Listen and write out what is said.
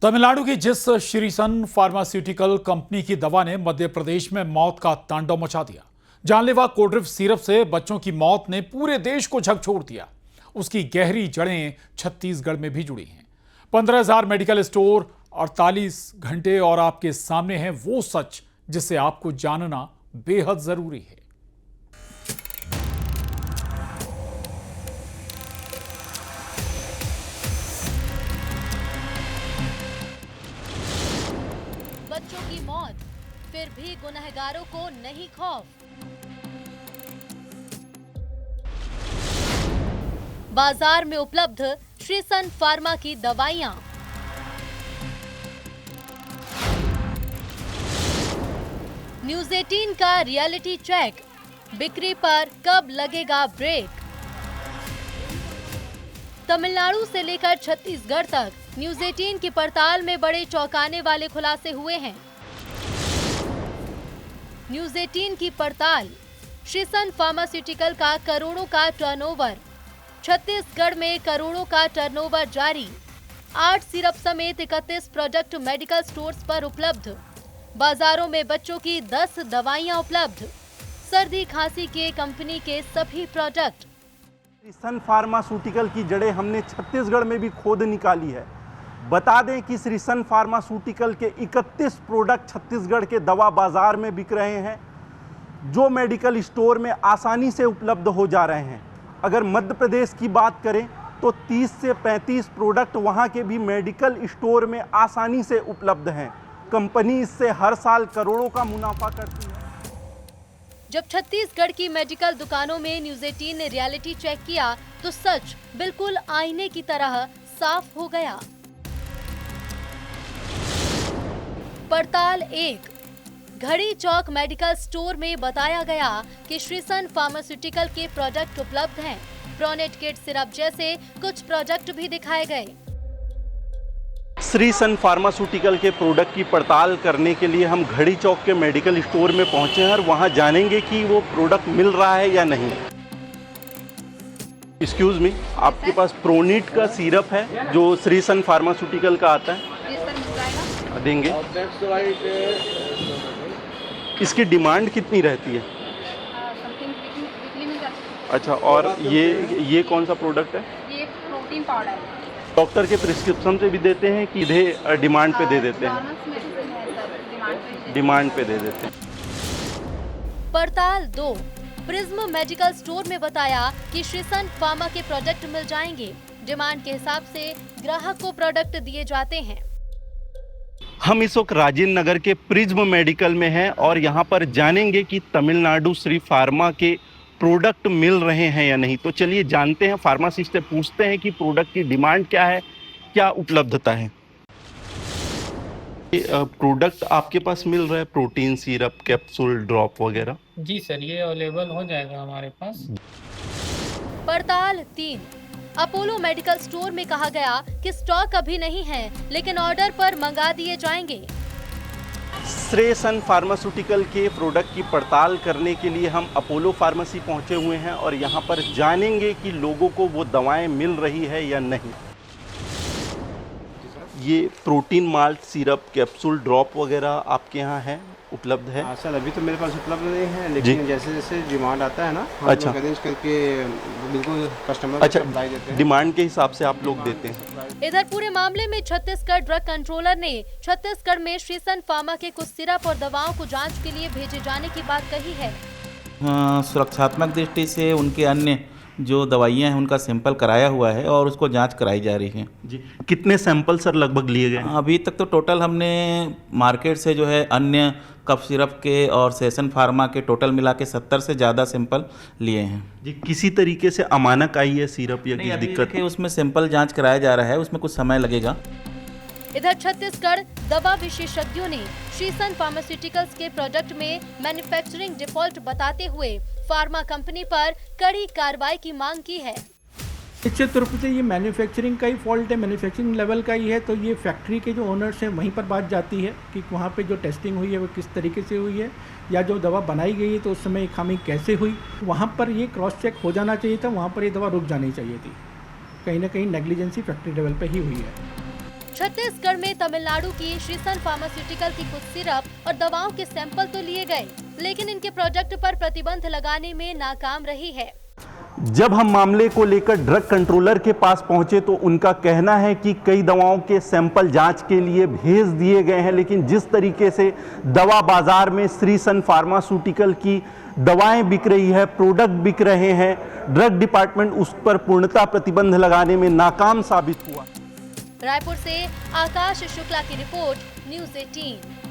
तमिलनाडु की जिस Sresan pharmaceutical company की दवा ने मध्य प्रदेश में मौत का तांडव मचा दिया। जानलेवा कोल्ड्रिप सिरप से बच्चों की मौत ने पूरे देश को झकझोर दिया। उसकी गहरी जड़ें छत्तीसगढ़ में भी जुड़ी हैं। 15,000 मेडिकल स्टोर, 48 घंटे और आपके सामने है वो सच जिसे आपको जानना बेहद जरूरी है। बच्चों की मौत, फिर भी गुनहगारों को नहीं खौफ। बाजार में उपलब्ध श्रीसन फार्मा की दवाइयां। न्यूज 18 का रियलिटी चेक, बिक्री पर कब लगेगा ब्रेक। तमिलनाडु से लेकर छत्तीसगढ़ तक न्यूज 18 की पड़ताल में बड़े चौंकाने वाले खुलासे हुए हैं। न्यूज 18 की पड़ताल, श्रीसन फार्मास्यूटिकल का करोड़ों का टर्नओवर, छत्तीसगढ़ में करोड़ों का टर्नओवर जारी। 8 सिरप समेत 31 प्रोडक्ट मेडिकल स्टोर्स पर उपलब्ध। बाजारों में बच्चों की 10 दवाइयां उपलब्ध। सर्दी खांसी के कंपनी के सभी प्रोडक्ट। श्रीसन फार्मास्यूटिकल की जड़ें हमने छत्तीसगढ़ में भी खोद निकाली है। बता दें कि श्रीसन फार्मास्यूटिकल के 31 प्रोडक्ट छत्तीसगढ़ के दवा बाजार में बिक रहे हैं, जो मेडिकल स्टोर में आसानी से उपलब्ध हो जा रहे हैं। अगर मध्य प्रदेश की बात करें तो 30 से 35 प्रोडक्ट वहां के भी मेडिकल स्टोर में आसानी से उपलब्ध हैं। कंपनी इससे हर साल करोड़ों का मुनाफा करती है। जब छत्तीसगढ़ की मेडिकल दुकानों में न्यूज 18 ने रियलिटी चेक किया तो सच बिल्कुल आईने की तरह साफ हो गया। पड़ताल 1, घड़ी चौक मेडिकल स्टोर में बताया गया कि श्रीसन फार्मास्यूटिकल के प्रोडक्ट उपलब्ध हैं। प्रोनेट किड सिरप जैसे कुछ प्रोडक्ट भी दिखाए गए। श्रीसन फार्मास्यूटिकल के प्रोडक्ट की पड़ताल करने के लिए हम घड़ी चौक के मेडिकल स्टोर में पहुंचे हैं और वहां जानेंगे कि वो प्रोडक्ट मिल रहा है या नहीं। एक्सक्यूज मी, आपके पास प्रोनीट का सिरप है जो श्रीसन फार्मास्यूटिकल का आता है? देंगे। इसकी डिमांड कितनी रहती है? अच्छा, और ये कौन सा प्रोडक्ट है? ये प्रोटीन पाउडर है। डॉक्टर के प्रिस्क्रिप्शन से भी देते हैं कि सीधे डिमांड पे दे देते हैं? डिमांड पे दे देते हैं। पड़ताल 2, प्रिज्म मेडिकल स्टोर में बताया कि श्रीसन फार्मा के प्रोडक्ट मिल जाएंगे। डिमांड के हिसाब से ग्राहक को प्रोडक्ट दिए जाते हैं। हम इस वक्त राजेंद्र नगर के प्रिज्म मेडिकल में हैं और यहाँ पर जानेंगे कि तमिलनाडु श्री फार्मा के प्रोडक्ट मिल रहे हैं या नहीं। तो चलिए जानते हैं, फार्मासिस्ट से पूछते हैं कि प्रोडक्ट की डिमांड क्या है, क्या उपलब्धता है। प्रोडक्ट आपके पास मिल रहा है, प्रोटीन सिरप, कैप्सूल, ड्रॉप वगैरह? जी सर, ये अवेलेबल हो जाएगा हमारे पास। पड़ताल 3, अपोलो मेडिकल स्टोर में कहा गया कि स्टॉक अभी नहीं है लेकिन ऑर्डर पर मंगा दिए जाएंगे। श्रीसन फार्मास्यूटिकल के प्रोडक्ट की पड़ताल करने के लिए हम अपोलो फार्मेसी पहुंचे हुए हैं और यहां पर जानेंगे कि लोगों को वो दवाएं मिल रही है या नहीं। ये protein malt, syrup, capsule, drop वगैरह आपके यहाँ है, उपलब्ध है? हाँ सर, अभी तो मेरे पास उपलब्ध नहीं है, लेकिन जैसे जैसे डिमांड आता है ना, हम अच्छा, लोग अरेंज करके बिल्कुल कस्टमर अच्छा, को सप्लाई देते हैं। डिमांड के हिसाब से आप लोग देते हैं। इधर पूरे मामले में छत्तीसगढ़ ड्रग कंट्रोलर ने छत्तीसगढ़ में श्रीसन फार्मा के कुछ सिरप और दवाओं को जांच के लिए भेजे जाने की बात कही है। सुरक्षात्मक दृष्टि से उनके अन्य जो दवाइयां हैं उनका सैंपल कराया हुआ है और उसको जांच कराई जा रही है। जी, कितने सैंपल सर लगभग लिए गए? अभी तक तो टोटल हमने मार्केट से जो है अन्य कफ सिरप के और सेशन फार्मा के टोटल मिला के 70 से ज़्यादा सैंपल लिए हैं। जी, किसी तरीके से अमानक आई है सिरप या नहीं, किसी अभी दिक्कत? देखिए, उसमें सैंपल जांच कराया जा रहा है, उसमें कुछ समय लगेगा। इधर छत्तीसगढ़ दवा विशेषज्ञों ने श्रीसन फार्मास्यूटिकल्स के प्रोडक्ट में मैन्युफैक्चरिंग डिफॉल्ट बताते हुए फार्मा कंपनी पर कड़ी कार्रवाई की मांग की है। निश्चित रूप से ये मैन्युफैक्चरिंग का ही फॉल्ट है, मैन्युफैक्चरिंग लेवल का ही है। तो ये फैक्ट्री के जो ओनर्स हैं वहीं पर बात जाती है कि वहाँ पे जो टेस्टिंग हुई है वो किस तरीके से हुई है, या जो दवा बनाई गई है तो उस समय खामी कैसे हुई। वहाँ पर ये क्रॉस चेक हो जाना चाहिए था, वहाँ पर ये दवा रुक जानी चाहिए थी। कहीं ना कहीं नेग्लिजेंसी फैक्ट्री लेवल पे ही हुई है। छत्तीसगढ़ में तमिलनाडु की श्रीसन फार्मास्यूटिकल की कुछ सिरप और दवाओं के सैंपल तो लिए गए, लेकिन इनके प्रोडक्ट पर प्रतिबंध लगाने में नाकाम रही है। जब हम मामले को लेकर ड्रग कंट्रोलर के पास पहुंचे तो उनका कहना है कि कई दवाओं के सैंपल जांच के लिए भेज दिए गए हैं, लेकिन जिस तरीके से दवा बाजार में श्रीसन फार्मास्यूटिकल की दवाएं बिक रही है, प्रोडक्ट बिक रहे हैं, ड्रग डिपार्टमेंट उस पर पूर्णतः प्रतिबंध लगाने में नाकाम साबित हुआ। रायपुर से आकाश शुक्ला की रिपोर्ट, न्यूज़ 18।